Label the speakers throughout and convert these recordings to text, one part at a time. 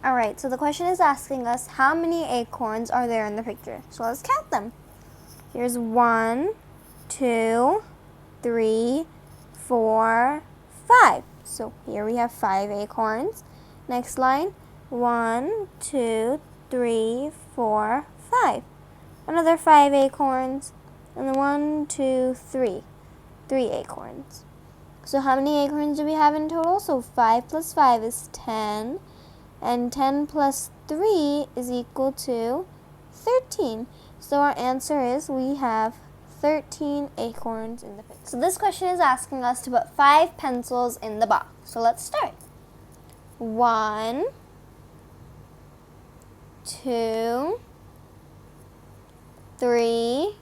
Speaker 1: Alright, so the question is asking us how many acorns are there in the picture. So let's count them. Here's 1, 2, 3, 4, 5. So here we have 5 acorns. Next line, 1, 2, 3, 4, 5. Another 5 acorns. And then 1, 2, 3. 3 acorns. So how many acorns do we have in total? So 5 plus 5 is 10. And 10 plus 3 is equal to 13. So our answer is we have 13 acorns in the picture. So this question is asking us to put 5 pencils in the box. So let's start. 1, 2, 3,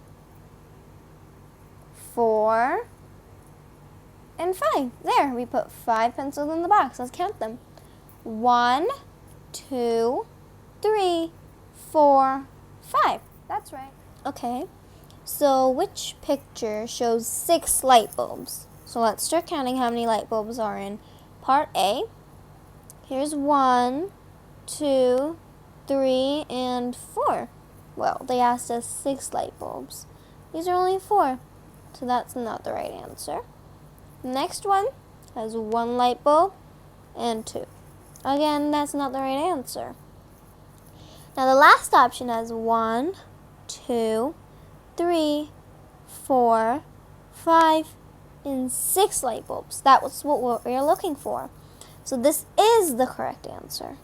Speaker 1: 4, and 5. There, we put 5 pencils in the box. Let's count them. 1, 2, 3, 4, 5. That's right. Okay, so which picture shows 6 light bulbs? So let's start counting how many light bulbs are in part A. Here's 1, 2, 3, and 4. Well, they asked us 6 light bulbs. These are only 4, so that's not the right answer. Next one has 1 light bulb and 2. Again, that's not the right answer. Now the last option has 1, 2, 3, 4, 5, and 6 light bulbs. That was what we are looking for. So this is the correct answer.